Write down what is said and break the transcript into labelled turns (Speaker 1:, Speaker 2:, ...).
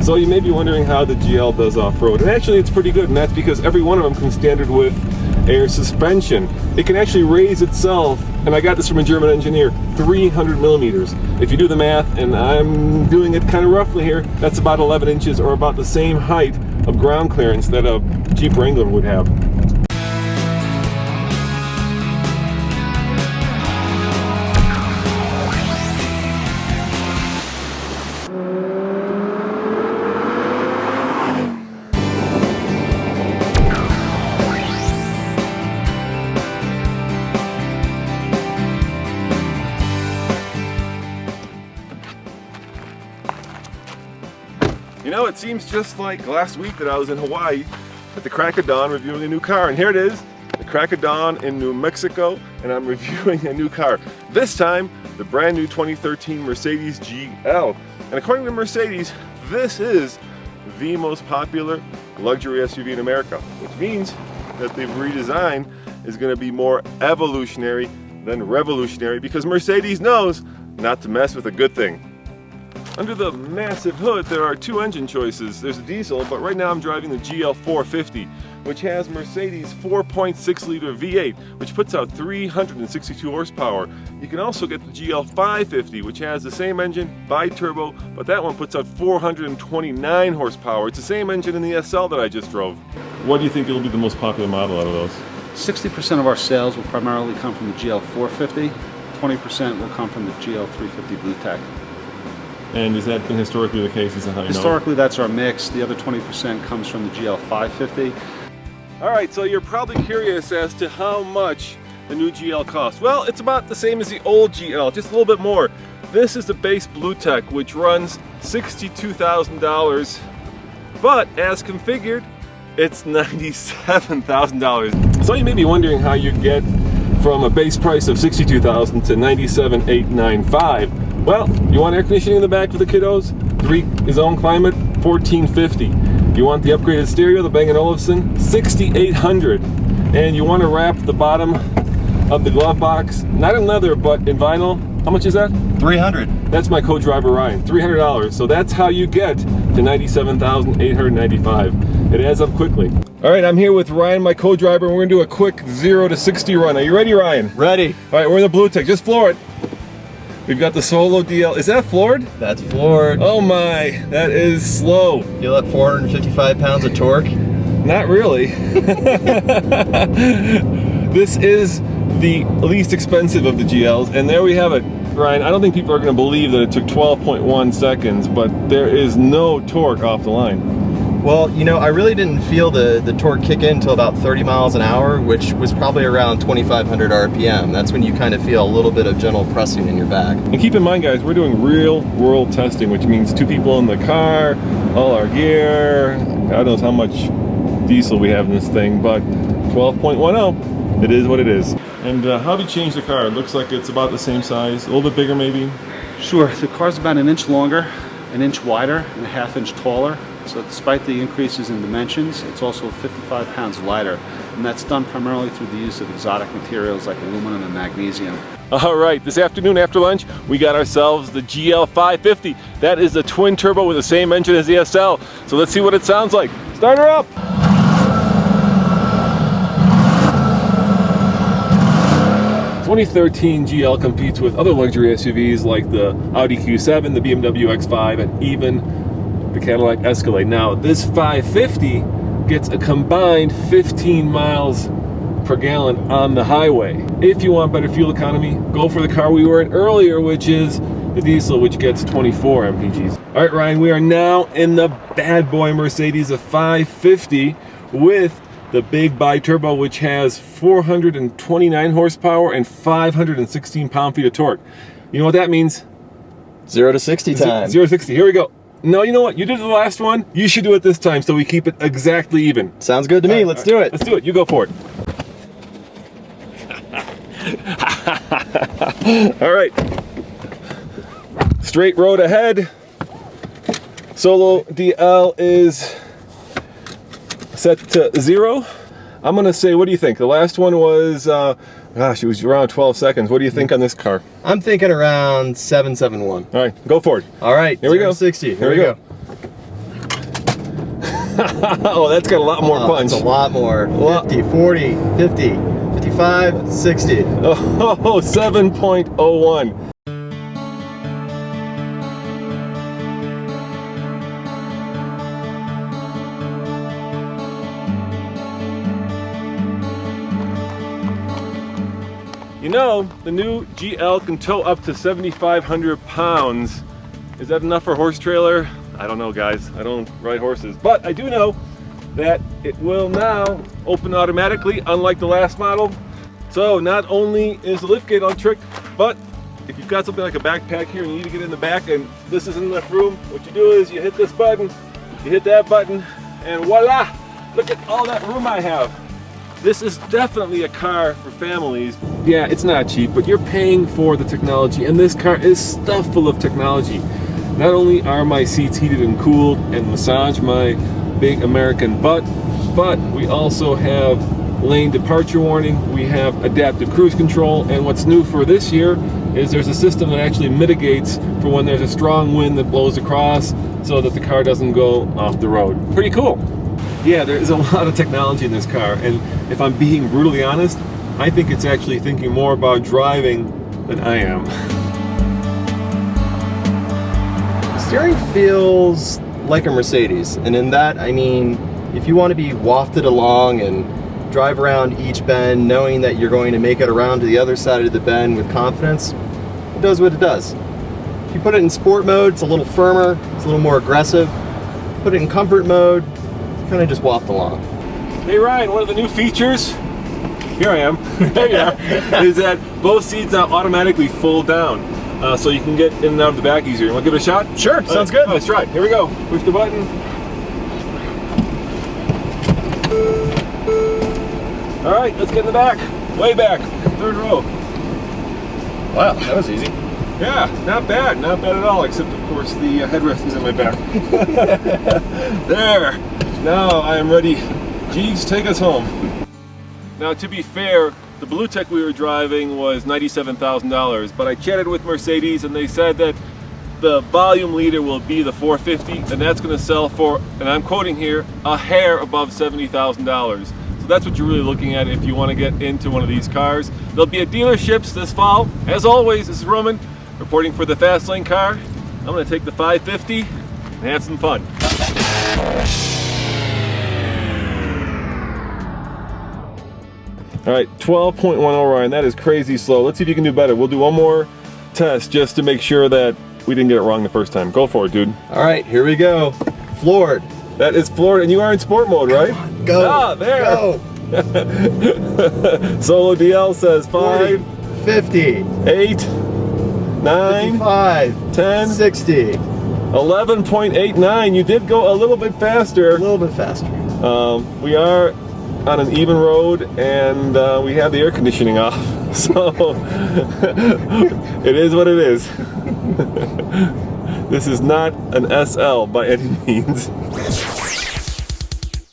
Speaker 1: So you may be wondering how the GL does off-road, and actually it's pretty good, and that's because every one of them comes standard with air suspension. It can actually raise itself, and I got this from a German engineer, 300 millimeters. If you do the math, and I'm doing it kind of roughly here, that's about 11 inches, or about the same height of ground clearance that a Jeep Wrangler would have. You know, it seems just like last week that I was in Hawaii at the crack of dawn reviewing a new car, and here it is, the crack of dawn in New Mexico, and I'm reviewing a new car. This time, the brand new 2013 Mercedes GL. And according to Mercedes, this is the most popular luxury SUV in America, which means that the redesign is going to be more evolutionary than revolutionary, because Mercedes knows not to mess with a good thing. Under the massive hood, there are two engine choices. There's a diesel, but right now I'm driving the GL350, which has Mercedes 4.6 liter V8, which puts out 362 horsepower. You can also get the GL550, which has the same engine, bi-turbo, but that one puts out 429 horsepower. It's the same engine in the SL that I just drove. What do you think will be the most popular model out of those?
Speaker 2: 60% of our sales will primarily come from the GL450, 20% will come from the GL350 BlueTEC.
Speaker 1: And has that been historically the case? Is that how you know?
Speaker 2: Historically, that's our mix. The other 20% comes from the GL550.
Speaker 1: All right, so you're probably curious as to how much the new GL costs. Well, it's about the same as the old GL, just a little bit more. This is the base BlueTEC, which runs $62,000, but as configured, it's $97,000. So you may be wondering how you get from a base price of $62,000 to $97,895. Well, you want air conditioning in the back for the kiddos? 3 zone climate, $1,450. You want the upgraded stereo, the Bang & Olufsen, $6,800. And you want to wrap the bottom of the glove box, not in leather, but in vinyl. How much is that?
Speaker 3: $300.
Speaker 1: That's my co-driver Ryan, $300. So that's how you get to $97,895. It adds up quickly. All right, I'm here with Ryan, my co-driver, and we're gonna do a quick 0 to 60 run. Are you ready, Ryan?
Speaker 3: Ready.
Speaker 1: All right, we're in the BlueTEC, just floor it. We've got the Solo DL. Is that floored?
Speaker 3: That's floored.
Speaker 1: Oh my, that is slow.
Speaker 3: Feel that 455 pounds of torque?
Speaker 1: Not really. This is the least expensive of the GLs, and there we have it. Ryan, I don't think people are going to believe that it took 12.1 seconds, but there is no torque off the line.
Speaker 3: Well, you know, I really didn't feel the torque kick in until about 30 miles an hour, which was probably around 2,500 RPM. That's when you kind of feel a little bit of gentle pressing in your back.
Speaker 1: And keep in mind, guys, we're doing real world testing, which means 2 people in the car, all our gear, God knows how much diesel we have in this thing, but 12.10, it is what it is. And how do you change the car? It looks like it's about the same size, a little bit bigger maybe?
Speaker 2: Sure, the car's about an inch longer, an inch wider, and a ½ inch taller. So despite the increases in dimensions, it's also 55 pounds lighter. And that's done primarily through the use of exotic materials like aluminum and magnesium.
Speaker 1: All right, this afternoon after lunch, we got ourselves the GL550. That is the twin turbo with the same engine as the SL. So let's see what it sounds like. Start her up. 2013 GL competes with other luxury SUVs like the Audi Q7, the BMW X5, and even the Cadillac Escalade. Now, this 550 gets a combined 15 miles per gallon on the highway. If you want better fuel economy, go for the car we were in earlier, which is the diesel, which gets 24 mpgs. All right, Ryan, we are now in the bad boy Mercedes, a 550 with the big bi-turbo, which has 429 horsepower and 516 pound-feet of torque. You know what that means?
Speaker 3: 0 to 60 time.
Speaker 1: 0 to 60, here we go. No, you know what? You did the last one. You should do it this time so we keep it exactly even.
Speaker 3: Sounds good to me. Let's do it.
Speaker 1: Let's do it. You go for it. All right. Straight road ahead. Solo DL is set to 0. I'm going to say, what do you think? The last one was, gosh, it was around 12 seconds. What do you think on this car?
Speaker 3: I'm thinking around 771.
Speaker 1: All right, go for it.
Speaker 3: All right,
Speaker 1: here we go.
Speaker 3: 60.
Speaker 1: Here we go. Oh, that's got a lot more punch.
Speaker 3: It's a lot more. 50, 40, 50, 55, 60.
Speaker 1: Oh, 7.01. You know, the new GL can tow up to 7,500 pounds. Is that enough for a horse trailer? I don't know, guys. I don't ride horses. But I do know that it will now open automatically, unlike the last model. So not only is the liftgate on trick, but if you've got something like a backpack here and you need to get in the back and this isn't enough room, what you do is you hit this button, you hit that button, and voila! Look at all that room I have. This is definitely a car for families. Yeah, it's not cheap, but you're paying for the technology, and this car is stuffed full of technology. Not only are my seats heated and cooled and massage my big American butt, but we also have lane departure warning, we have adaptive cruise control, and what's new for this year is there's a system that actually mitigates for when there's a strong wind that blows across so that the car doesn't go off the road. Pretty cool. Yeah, there is a lot of technology in this car, and if I'm being brutally honest, I think it's actually thinking more about driving than I am.
Speaker 3: The steering feels like a Mercedes, and in that I mean if you want to be wafted along and drive around each bend knowing that you're going to make it around to the other side of the bend with confidence, it does what it does. If you put it in sport mode, it's a little firmer, it's a little more aggressive. Put it in comfort mode, kind of just waft along.
Speaker 1: Hey Ryan, one of the new features, here I am, there you are, is that both seats now automatically fold down. So you can get in and out of the back easier. You want to give it a shot?
Speaker 3: Sure, sounds good.
Speaker 1: Let's try it. Here we go. Push the button. All right, let's get in the back. Way back, third row.
Speaker 3: Wow, that was easy.
Speaker 1: Yeah, not bad at all, except of course the headrest is in my back. There, now I am ready. Jeeves, take us home. Now to be fair, the BlueTEC we were driving was $97,000, but I chatted with Mercedes and they said that the volume leader will be the 450, and that's going to sell for, and I'm quoting here, a hair above $70,000. So that's what you're really looking at if you want to get into one of these cars. They'll be at dealerships this fall. As always, this is Roman reporting for the Fast Lane Car. I'm going to take the 550 and have some fun. All right, 12.10 Ryan, that is crazy slow. Let's see if you can do better. We'll do one more test just to make sure that we didn't get it wrong the first time. Go for it, dude.
Speaker 3: All right, here we go. Floored.
Speaker 1: That is floored, and you are in sport mode, right?
Speaker 3: Go.
Speaker 1: Ah, there.
Speaker 3: Go.
Speaker 1: Solo DL says 5,
Speaker 3: 50,
Speaker 1: 8, 9,
Speaker 3: 55,
Speaker 1: 10,
Speaker 3: 60.
Speaker 1: 11.89. You did go a little bit faster.
Speaker 3: A little bit faster.
Speaker 1: We are on an even road, and we have the air conditioning off, so it is what it is. This is not an SL by any means.